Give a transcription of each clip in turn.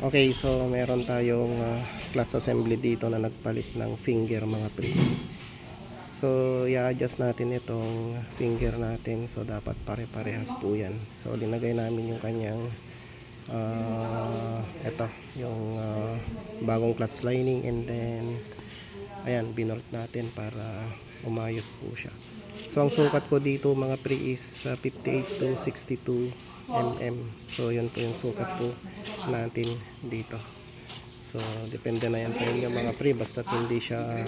Okay, so meron tayong clutch assembly dito na nagpalit ng finger mga pre. So i-adjust natin itong finger natin, so dapat pare-parehas po yan. So linagay namin yung kanyang ito yung bagong clutch lining, and then ayan, binort natin para umayos po siya. So ang sukat ko dito mga pre is 58 to 62 mm. So yun po yung sukat po natin dito. So depende na yan sa inyo mga pre, basta hindi siya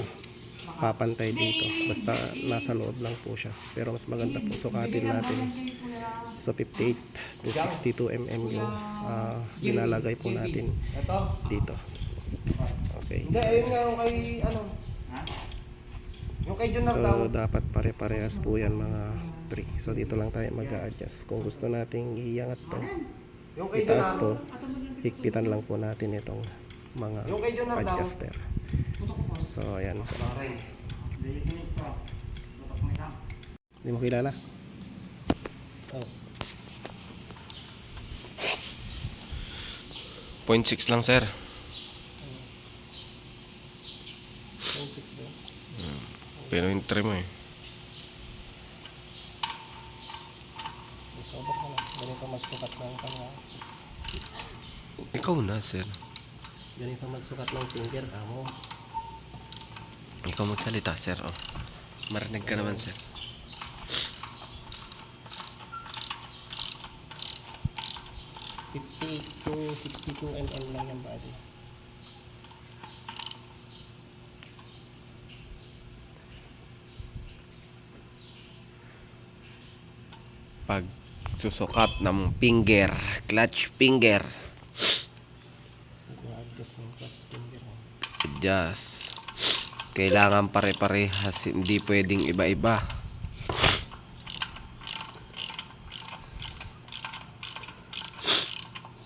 papantay dito, basta nasa loob lang po siya. Pero mas maganda po sukatin natin. So 58 to 62 mm yung nilalagay po natin dito. Okay, Hindi, ayun nga yung kay ano. Yung kay John so daw. dapat pare-parehas po yan mga pre. So dito lang tayo mag-a-adjust. Kung gusto nating iangat to, Yung kay itaas John to, higpitan lang po natin itong mga Yung kay John daw. adjuster. So ayan po. Hindi mo kilala? Oh. 0.6 lang, sir. 0.6 ba? Pero yung trim mo eh. Sober ka na. Ganito magsukat ng kanya. Ikaw na, sir. Ganito magsukat ng finger kamo. Ikaw magsalita, sir. Oh. Marinig ka naman, sir. To 62 mm lang yung body. Pag susukat ng finger, clutch finger, Nag-adjust ng clutch finger. adjust. Kailangan pare-parehas, hindi pwedeng iba-iba.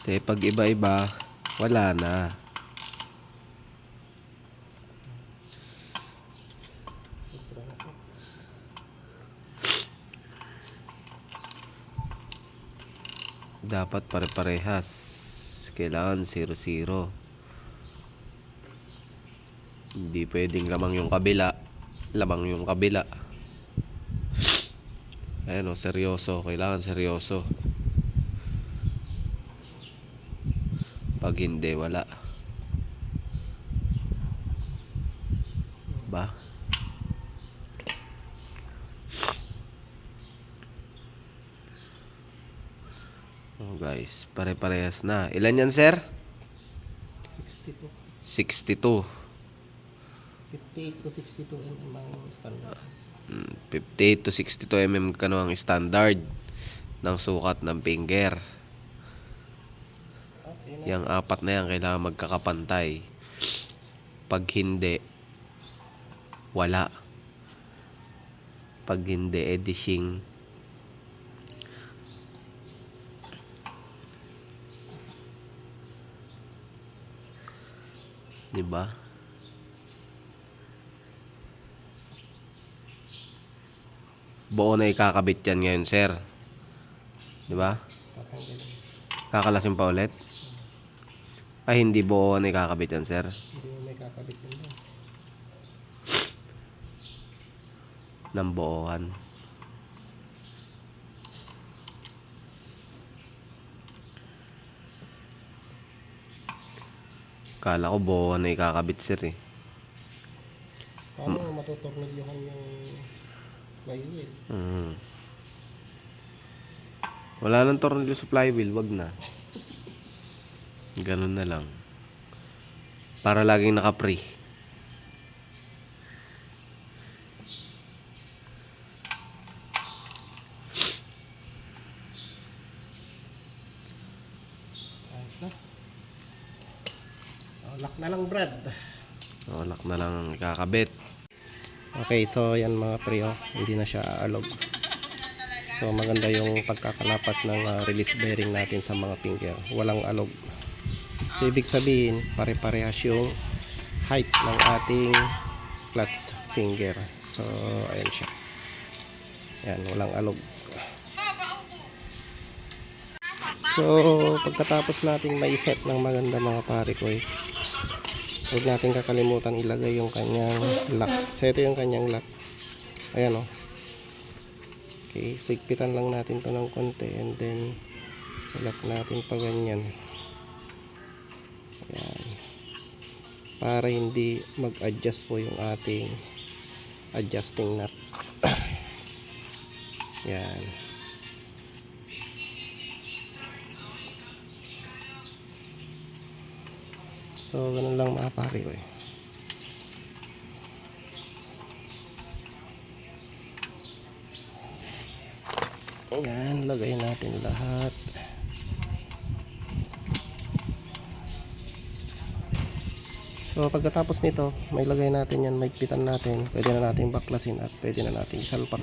Kasi pag iba-iba, wala na. Dapat pare-parehas. Kailangan 0-0. Hindi pwedeng lamang yung kabila, lamang yung kabila. Ayan o, seryoso. Kailangan seryoso. Pag hindi, wala. Ba? Oh guys, pare-parehas na. Ilan yan, sir? 62. 62. 58 to 62 mm ang standard. 58 to 62 mm kano ang standard ng sukat ng finger. Okay na. Yang apat na yan kailangan magkakapantay. Pag hindi, wala. Pag hindi, edishing. Diba? Buo na ikakabit yan ngayon, sir. Diba? Tatanggalin. Kakalasin pa ulit? Ay, hindi buo na ikakabit yan, sir. Hindi mo may kakabit yun doon. Ng buohan. Kala ko buo na ikakabit, sir eh. Paano matutornilyohan yung flywheel? Wala nang tornilyo sa flywheel, wag na. Ganun na lang. Para laging naka-free. Ayos na. Oh, lock na lang, Brad. Lock na lang ang ikakabit. Okay, so yan mga pre, oh, hindi na siya aalog. So maganda yung pagkakalapat ng release bearing natin sa mga finger. Walang alog. So ibig sabihin, pare-parehas yung height ng ating clutch finger. So ayan siya. Yan, walang alog. So, pagkatapos nating may set ng maganda mga pare ko huwag natin kakalimutan ilagay yung kanyang lock. So, ito yung kanyang lock. Ayan o. Okay, sigpitan lang natin to ng konti and then lock natin pa ganyan. Ayan. Para hindi mag-adjust po yung ating adjusting nut. Yan. So, ganun lang mga pare ko Ayan, lagay natin lahat. So, pagkatapos nito, may lagay natin yan, maigpitan natin. Pwede na natin baklasin at pwede na natin isalpak.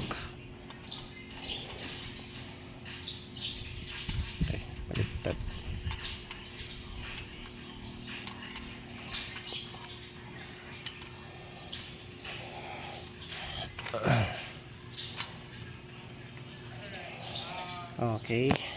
Okay, baliktad. Okay.